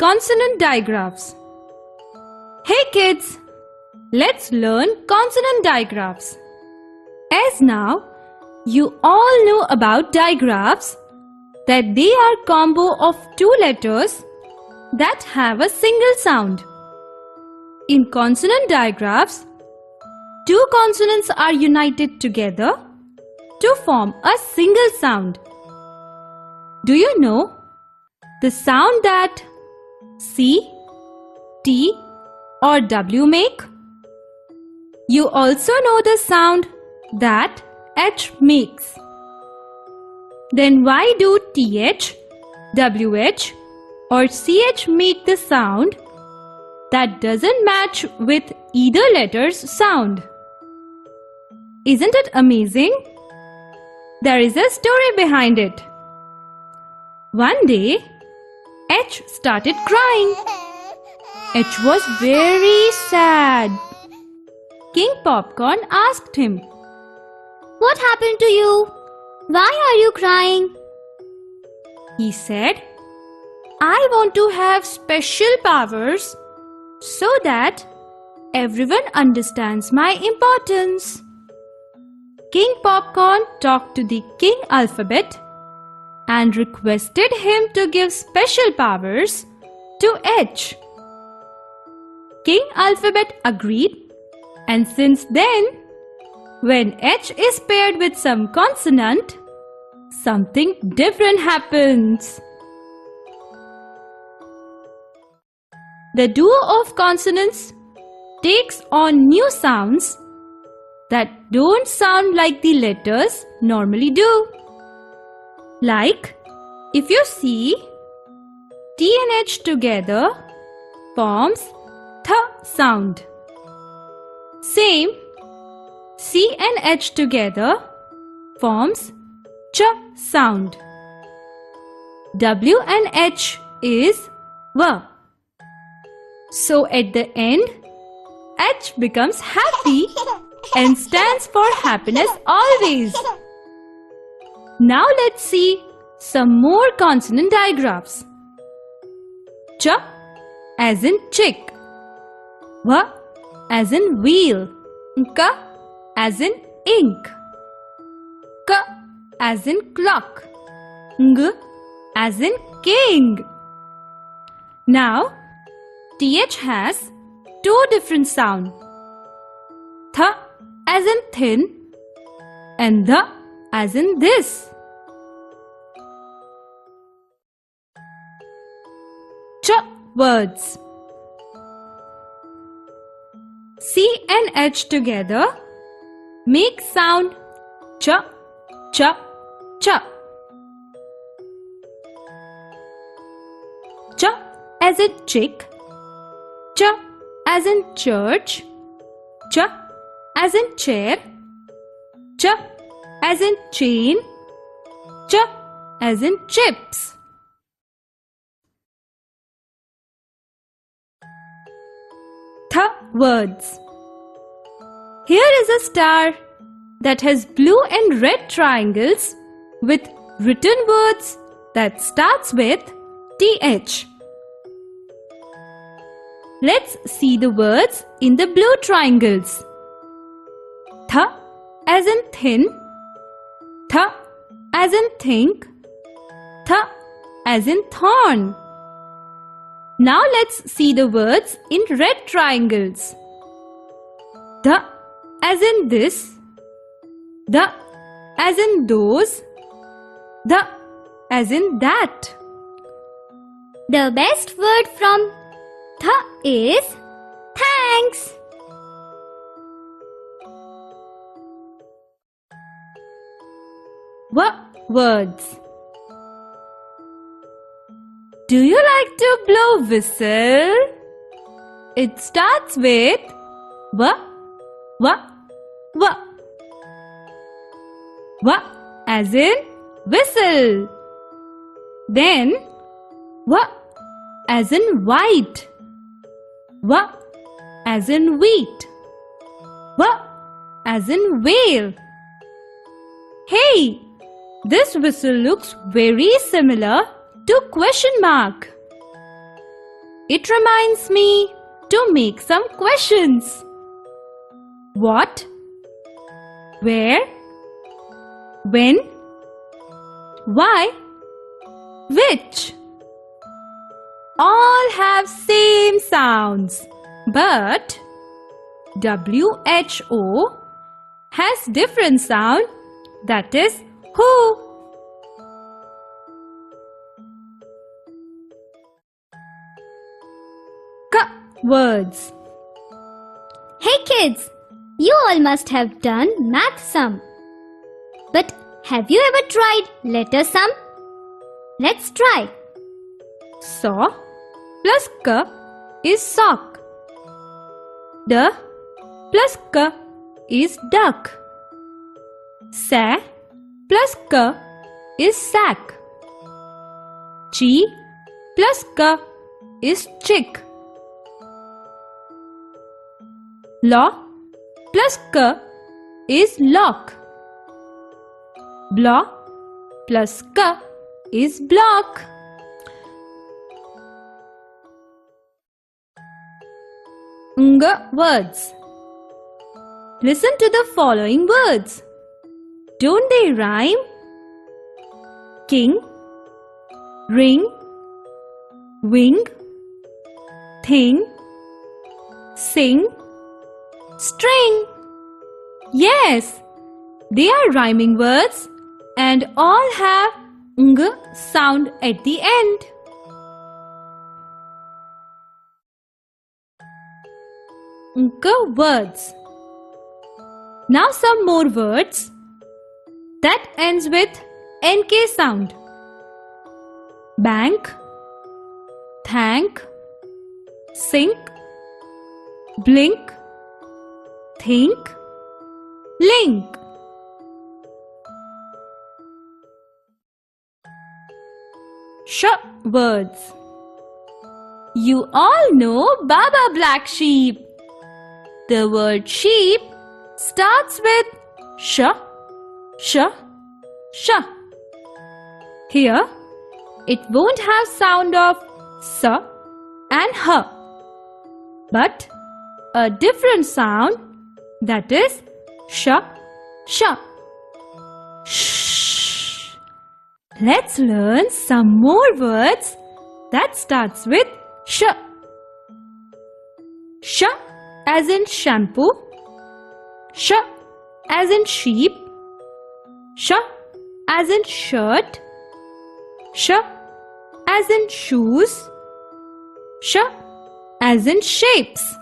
Consonant digraphs. Hey kids, let's learn consonant digraphs. As now, you all know about digraphs, that they are combo of two letters that have a single sound. In consonant digraphs, two consonants are united together to form a single sound. Do you know the sound that C, T or W make? You also know the sound that H makes. Then why do TH, WH or CH make the sound that doesn't match with either letter's sound? Isn't it amazing? There is a story behind it. One day, H started crying. H was very sad. King Popcorn asked him, What happened to you? Why are you crying? He said, I want to have special powers so that everyone understands my importance. King Popcorn talked to the King Alphabet and requested him to give special powers to H. King Alphabet agreed, and since then, when H is paired with some consonant, something different happens. The duo of consonants takes on new sounds that don't sound like the letters normally do. Like, if you see T and H together forms th sound. Same, C and H together forms ch sound. W and H is w. So at the end, H becomes happy and stands for happiness always. Now let's see some more consonant digraphs. Ch as in chick. W as in wheel. K as in ink. K as in clock. Ng as in king. Now, TH has two different sounds. Th as in thin and the as in this. Ch words. C and H together make sound ch, ch, ch. Ch as in chick, ch as in church, ch as in chair, ch as in chain, ch as in chips. Th words. Here is a star that has blue and red triangles with written words that starts with TH. Let's see the words in the blue triangles. Th as in thin, th as in think, th as in thorn. Now let's see the words in red triangles. The as in this, the as in those, the as in that. The best word from th is thanks. W words. Do you like to blow whistle? It starts with w, w, w. W as in whistle. Then w as in white. W as in wheat. W as in whale. Hey! This whistle looks very similar to question mark. it reminds me to make some questions. What? Where? When? Why? Which? All have same sounds, but WHO has different sound, that is who. K words. Hey kids, you all must have done math sum. But have you ever tried letter sum? Let's try. Saw plus K is sock. D plus K is duck. Sa plus K is sack. Chi plus K is chick. Law plus K is lock. Blah plus K is block. Ng words. Listen to the following words. Don't they rhyme? King, ring, wing, thing, sing, string. Yes, they are rhyming words and all have ng sound at the end. Ng words. Now some more words that ends with nk sound. Bank, thank, sink, blink, think, link. Sh words. You all know Baba Black Sheep. The word sheep starts with sh, sh, sh. Here, it won't have sound of s and h, but a different sound, that is sh, sh. Shh. Let's learn some more words that starts with sh. Sh as in shampoo, sh as in sheep, sh as in shirt, sh as in shoes, sh as in shapes.